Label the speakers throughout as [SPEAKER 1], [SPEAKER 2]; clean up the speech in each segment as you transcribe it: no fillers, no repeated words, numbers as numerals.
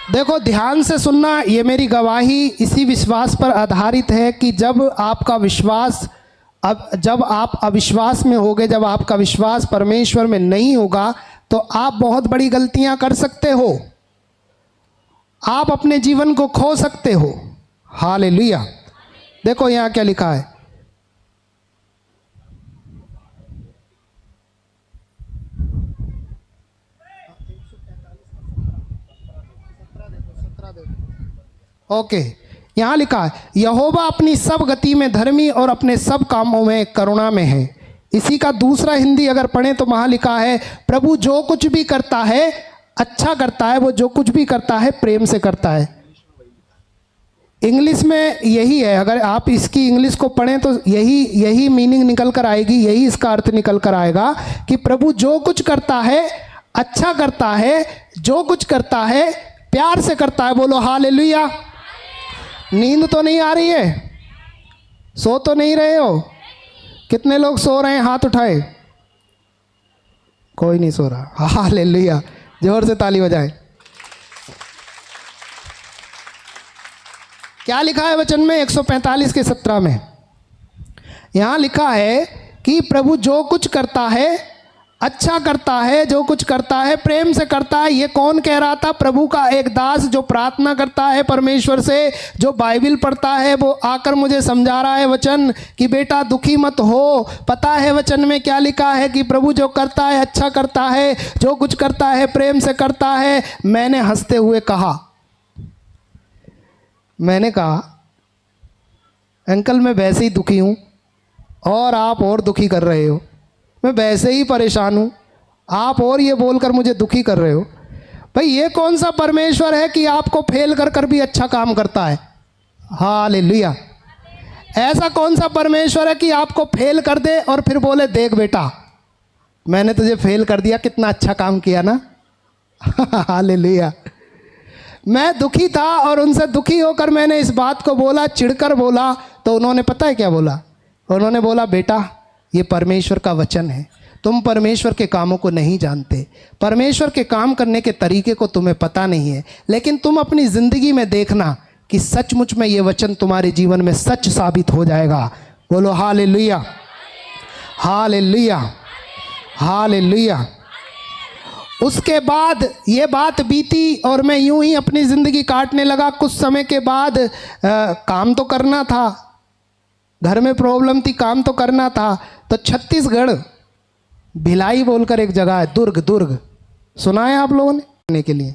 [SPEAKER 1] देखो ध्यान से सुनना, ये मेरी गवाही इसी विश्वास पर आधारित है कि जब आपका विश्वास, जब आप अविश्वास में होगे, जब आपका विश्वास परमेश्वर में नहीं होगा, तो आप बहुत बड़ी गलतियां कर सकते हो, आप अपने जीवन को खो सकते हो। हालेलुया। देखो यहाँ क्या लिखा है, ओके, यहाँ लिखा है, यहोवा अपनी सब गति में धर्मी और अपने सब कामों में करुणा में है। इसी का दूसरा हिंदी अगर पढ़ें तो वहाँ लिखा है, प्रभु जो कुछ भी करता है अच्छा करता है, वो जो कुछ भी करता है प्रेम से करता है। इंग्लिश में यही है, अगर आप इसकी इंग्लिश को पढ़ें तो यही मीनिंग निकल कर आएगी, यही इसका अर्थ निकल कर आएगा कि प्रभु जो कुछ करता है अच्छा करता है, जो कुछ करता है प्यार से करता है। बोलो हालेलुया। नींद तो नहीं आ रही है? सो तो नहीं रहे हो? कितने लोग सो रहे हैं? हाथ उठाए। कोई नहीं सो रहा। हालेलुया, जोर से ताली बजाएं। क्या लिखा है वचन में 145 के 17 में? यहाँ लिखा है कि प्रभु जो कुछ करता है अच्छा करता है, जो कुछ करता है प्रेम से करता है। ये कौन कह रहा था? प्रभु का एक दास जो प्रार्थना करता है परमेश्वर से, जो बाइबल पढ़ता है, वो आकर मुझे समझा रहा है वचन कि बेटा दुखी मत हो। पता है वचन में क्या लिखा है कि प्रभु जो करता है अच्छा करता है, जो कुछ करता है प्रेम से करता है। मैंने हंसते हुए कहा, मैंने कहा अंकल मैं वैसे ही दुखी हूँ और आप और दुखी कर रहे हो। मैं वैसे ही परेशान हूँ, आप और ये बोलकर मुझे दुखी कर रहे हो। भाई ये कौन सा परमेश्वर है कि आपको फेल कर कर भी अच्छा काम करता है? हालेलुया। ऐसा कौन सा परमेश्वर है कि आपको फेल कर दे और फिर बोले देख बेटा मैंने तुझे फेल कर दिया, कितना अच्छा काम किया ना। हालेलुया। मैं दुखी था और उनसे दुखी होकर मैंने इस बात को बोला, चिढ़कर बोला, तो उन्होंने पता है क्या बोला? उन्होंने बोला बेटा ये परमेश्वर का वचन है, तुम परमेश्वर के कामों को नहीं जानते, परमेश्वर के काम करने के तरीके को तुम्हें पता नहीं है, लेकिन तुम अपनी ज़िंदगी में देखना कि सचमुच में ये वचन तुम्हारे जीवन में सच साबित हो जाएगा। बोलो हालेलुया, हालेलुया, हालेलुया। उसके बाद ये बात बीती और मैं यूं ही अपनी ज़िंदगी काटने लगा। कुछ समय के बाद काम तो करना था, घर में प्रॉब्लम थी, काम तो करना था। तो छत्तीसगढ़ भिलाई बोलकर एक जगह है, दुर्ग सुना है आप लोगों ने? करने के लिए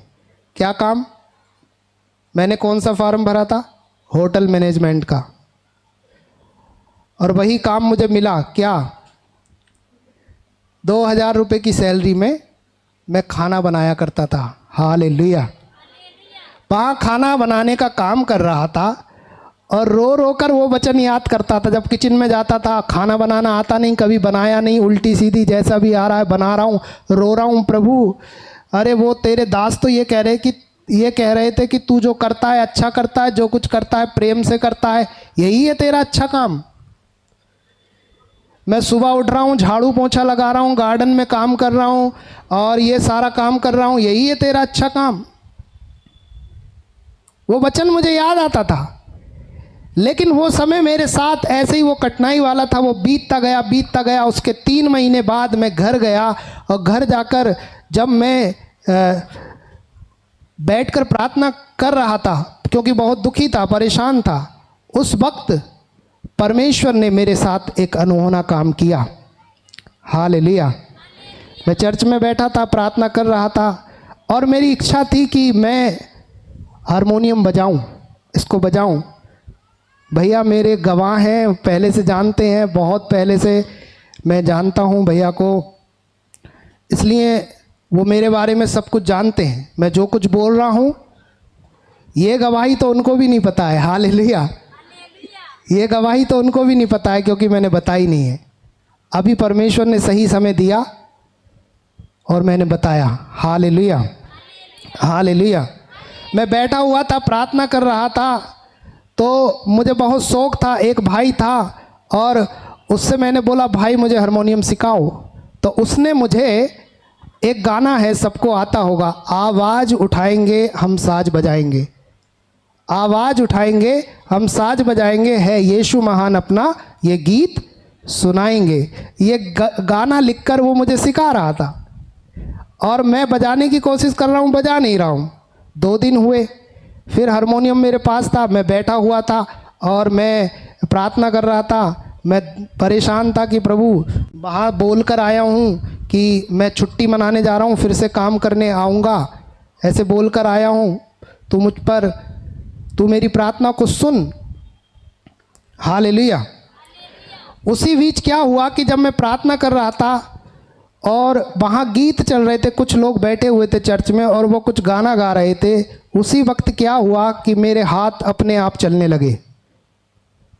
[SPEAKER 1] क्या काम? मैंने कौन सा फॉर्म भरा था? होटल मैनेजमेंट का। और वही काम मुझे मिला। क्या? 2000 रुपये की सैलरी में मैं खाना बनाया करता था। हालेलुया। वहाँ खाना बनाने का काम कर रहा था और रो रो कर वो वचन याद करता था। जब किचन में जाता था, खाना बनाना आता नहीं, कभी बनाया नहीं, उल्टी सीधी जैसा भी आ रहा है बना रहा हूँ, रो रहा हूँ। प्रभु अरे वो तेरे दास तो ये कह रहे थे कि तू जो करता है अच्छा करता है, जो कुछ करता है प्रेम से करता है, यही है तेरा अच्छा काम। मैं सुबह उठ रहा हूँ, झाड़ू पोछा लगा रहा हूँ, गार्डन में काम कर रहा हूँ और ये सारा काम कर रहा हूँ, यही है तेरा अच्छा काम। वो वचन मुझे याद आता था, लेकिन वो समय मेरे साथ ऐसे ही वो कठिनाई वाला था। वो बीतता गया। उसके 3 महीने बाद मैं घर गया और घर जाकर जब मैं बैठकर प्रार्थना कर रहा था, क्योंकि बहुत दुखी था, परेशान था, उस वक्त परमेश्वर ने मेरे साथ एक अनहोना काम किया। हालेलुया। मैं चर्च में बैठा था, प्रार्थना कर रहा था और मेरी इच्छा थी कि मैं हारमोनियम बजाऊं, इसको बजाऊं। भैया मेरे गवाह हैं, पहले से जानते हैं, बहुत पहले से मैं जानता हूं भैया को, इसलिए वो मेरे बारे में सब कुछ जानते हैं। मैं जो कुछ बोल रहा हूं ये गवाही तो उनको भी नहीं पता है। हालेलुया। ये गवाही तो उनको भी नहीं पता है क्योंकि मैंने बताई नहीं है। अभी परमेश्वर ने सही समय दिया और मैंने बताया। Hallelujah, hallelujah. मैं बैठा हुआ था, प्रार्थना कर रहा था, तो मुझे बहुत शौक़ था। एक भाई था और उससे मैंने बोला भाई मुझे हारमोनियम सिखाओ। तो उसने मुझे एक गाना है, सबको आता होगा, आवाज़ उठाएंगे हम साज बजाएंगे, आवाज़ उठाएंगे हम साज बजाएंगे, है यीशु महान अपना ये गीत सुनाएंगे। ये गाना लिखकर वो मुझे सिखा रहा था और मैं बजाने की कोशिश कर रहा हूँ, बजा नहीं रहा हूँ। 2 दिन हुए, फिर हारमोनियम मेरे पास था, मैं बैठा हुआ था और मैं प्रार्थना कर रहा था। मैं परेशान था कि प्रभु वहाँ बोल कर आया हूँ कि मैं छुट्टी मनाने जा रहा हूँ, फिर से काम करने आऊँगा, ऐसे बोल कर आया हूँ, तू मेरी प्रार्थना को सुन। हालेलुया। उसी बीच क्या हुआ कि जब मैं प्रार्थना कर रहा था और वहाँ गीत चल रहे थे, कुछ लोग बैठे हुए थे चर्च में और वो कुछ गाना गा रहे थे, उसी वक्त क्या हुआ कि मेरे हाथ अपने आप चलने लगे,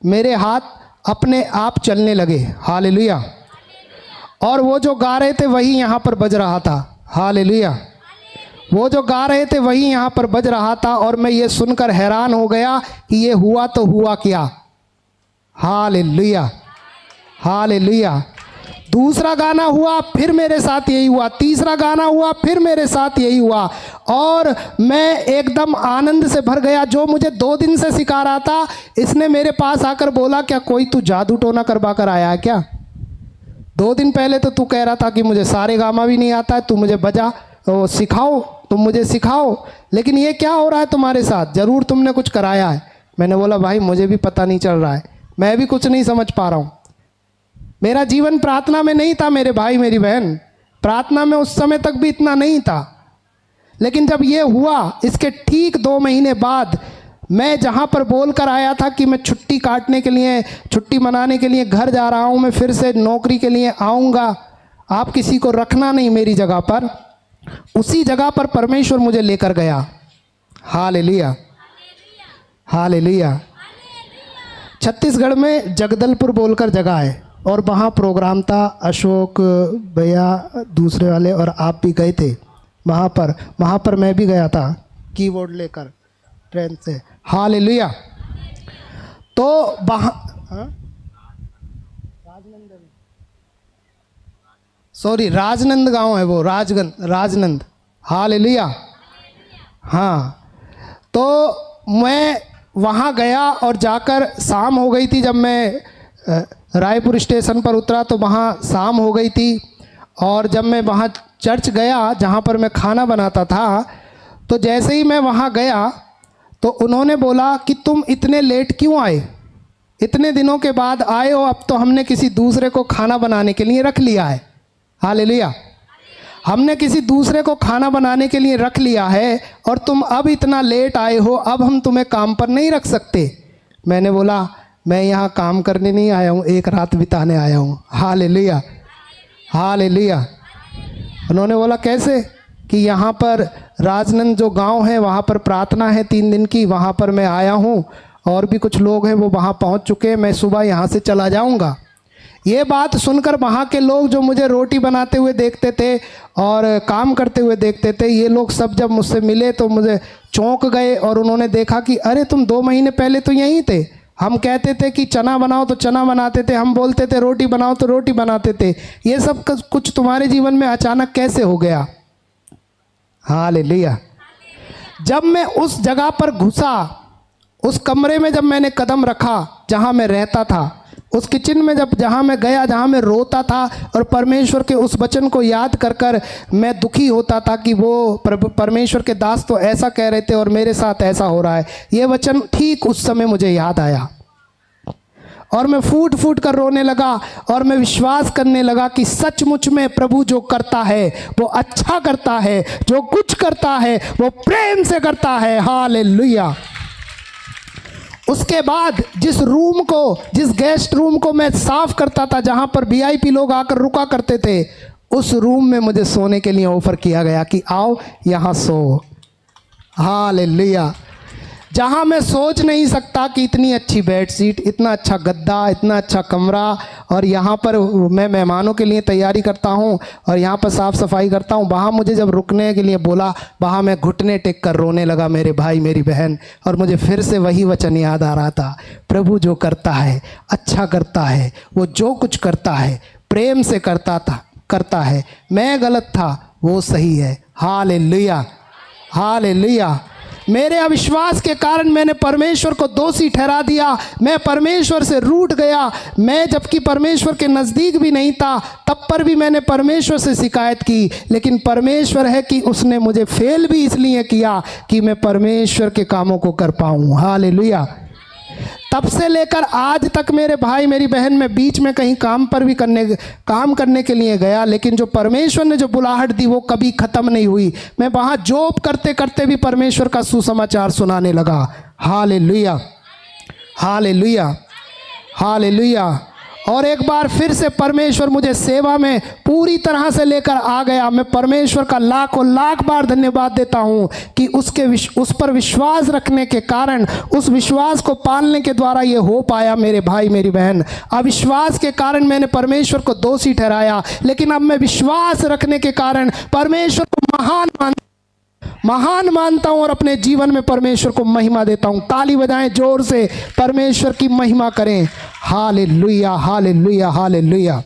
[SPEAKER 1] मेरे हाथ अपने आप चलने लगे। हालेलुया। और वो जो गा रहे थे वही यहाँ पर बज रहा था। हालेलुया। वो जो गा रहे थे वही यहाँ पर बज रहा था और मैं ये सुनकर हैरान हो गया कि ये हुआ तो हुआ क्या। Hallelujah, hallelujah. दूसरा गाना हुआ, फिर मेरे साथ यही हुआ। तीसरा गाना हुआ, फिर मेरे साथ यही हुआ और मैं एकदम आनंद से भर गया। जो मुझे 2 दिन से सिखा रहा था, इसने मेरे पास आकर बोला, क्या कोई तू जादू टोना करवा कर आया है क्या? 2 दिन पहले तो तू कह रहा था कि मुझे सारे गामा भी नहीं आता है, तू मुझे बजा सिखाओ, तुम मुझे सिखाओ, लेकिन ये क्या हो रहा है तुम्हारे साथ? ज़रूर तुमने कुछ कराया है। मैंने बोला भाई मुझे भी पता नहीं चल रहा है, मैं भी कुछ नहीं समझ पा रहा हूँ। मेरा जीवन प्रार्थना में नहीं था मेरे भाई मेरी बहन, प्रार्थना में उस समय तक भी इतना नहीं था। लेकिन जब ये हुआ, इसके ठीक 2 महीने बाद मैं जहाँ पर बोल कर आया था कि मैं छुट्टी काटने के लिए, छुट्टी मनाने के लिए घर जा रहा हूँ, मैं फिर से नौकरी के लिए आऊँगा, आप किसी को रखना नहीं मेरी जगह पर, उसी जगह पर परमेश्वर मुझे लेकर गया। Hallelujah, hallelujah. छत्तीसगढ़ में जगदलपुर बोलकर जगह है और वहाँ प्रोग्राम था, अशोक भैया दूसरे वाले और आप भी गए थे वहाँ पर मैं भी गया था कीबोर्ड लेकर ट्रेन से। हालेलुया। तो वहाँ राजनंद गांव है वो, राजनंद। हालेलुया। हाँ, तो मैं वहाँ गया और जाकर शाम हो गई थी। जब मैं रायपुर स्टेशन पर उतरा तो वहाँ शाम हो गई थी और जब मैं वहाँ चर्च गया जहाँ पर मैं खाना बनाता था, तो जैसे ही मैं वहाँ गया तो उन्होंने बोला कि तुम इतने लेट क्यों आए, इतने दिनों के बाद आए हो, अब तो हमने किसी दूसरे को खाना बनाने के लिए रख लिया है। हालेलुया। हमने किसी दूसरे को खाना बनाने के लिए रख लिया है और तुम अब इतना लेट आए हो, अब हम तुम्हें काम पर नहीं रख सकते। मैंने बोला मैं यहाँ काम करने नहीं आया हूँ, एक रात बिताने आया हूँ। Hallelujah, hallelujah. उन्होंने बोला कैसे? कि यहाँ पर राजनंद जो गांव है वहाँ पर प्रार्थना है 3 दिन की, वहाँ पर मैं आया हूँ और भी कुछ लोग हैं वो वहाँ पहुँच चुके हैं, मैं सुबह यहाँ से चला जाऊँगा। ये बात सुनकर वहाँ के लोग जो मुझे रोटी बनाते हुए देखते थे और काम करते हुए देखते थे, ये लोग सब जब मुझसे मिले तो मुझे चौंक गए और उन्होंने देखा कि अरे तुम 2 महीने पहले तो यहीं थे, हम कहते थे कि चना बनाओ तो चना बनाते थे, हम बोलते थे रोटी बनाओ तो रोटी बनाते थे, ये सब कुछ तुम्हारे जीवन में अचानक कैसे हो गया? हालेलुया। जब मैं उस जगह पर घुसा, उस कमरे में जब मैंने कदम रखा जहाँ मैं रहता था, उस किचन में जब जहाँ मैं गया, जहाँ मैं रोता था और परमेश्वर के उस वचन को याद कर कर मैं दुखी होता था कि वो परमेश्वर के दास तो ऐसा कह रहे थे और मेरे साथ ऐसा हो रहा है, ये वचन ठीक उस समय मुझे याद आया और मैं फूट फूट कर रोने लगा और मैं विश्वास करने लगा कि सचमुच में प्रभु जो करता है वो अच्छा करता है, जो कुछ करता है वो प्रेम से करता है। हालेलुया। उसके बाद जिस गेस्ट रूम को मैं साफ करता था, जहाँ पर वीआईपी लोग आकर रुका करते थे, उस रूम में मुझे सोने के लिए ऑफर किया गया कि आओ यहाँ सो। हालेलुया। जहाँ मैं सोच नहीं सकता कि इतनी अच्छी बेडशीट, इतना अच्छा गद्दा, इतना अच्छा कमरा, और यहाँ पर मैं मेहमानों के लिए तैयारी करता हूँ और यहाँ पर साफ़ सफाई करता हूँ, वहाँ मुझे जब रुकने के लिए बोला, वहाँ मैं घुटने टेक कर रोने लगा मेरे भाई मेरी बहन। और मुझे फिर से वही वचन याद आ रहा था, प्रभु जो करता है अच्छा करता है, वो जो कुछ करता है प्रेम से करता है। मैं गलत था, वो सही है। Hallelujah, hallelujah. मेरे अविश्वास के कारण मैंने परमेश्वर को दोषी ठहरा दिया, मैं परमेश्वर से रूठ गया। मैं जबकि परमेश्वर के नज़दीक भी नहीं था, तब पर भी मैंने परमेश्वर से शिकायत की। लेकिन परमेश्वर है कि उसने मुझे फेल भी इसलिए किया कि मैं परमेश्वर के कामों को कर पाऊँ। हालेलुया। तब से लेकर आज तक मेरे भाई मेरी बहन, मैं बीच में कहीं काम करने के लिए गया, लेकिन जो परमेश्वर ने जो बुलाहट दी वो कभी ख़त्म नहीं हुई। मैं वहाँ जॉब करते करते भी परमेश्वर का सुसमाचार सुनाने लगा। Hallelujah, hallelujah, hallelujah. और एक बार फिर से परमेश्वर मुझे सेवा में पूरी तरह से लेकर आ गया। मैं परमेश्वर का लाखों लाख बार धन्यवाद देता हूँ कि उस पर विश्वास रखने के कारण, उस विश्वास को पालने के द्वारा ये हो पाया। मेरे भाई मेरी बहन, अविश्वास के कारण मैंने परमेश्वर को दोषी ठहराया, लेकिन अब मैं विश्वास रखने के कारण परमेश्वर को महान मानता हूँ और अपने जीवन में परमेश्वर को महिमा देता हूँ। ताली बजाएं जोर से, परमेश्वर की महिमा करें। Hallelujah, hallelujah, hallelujah.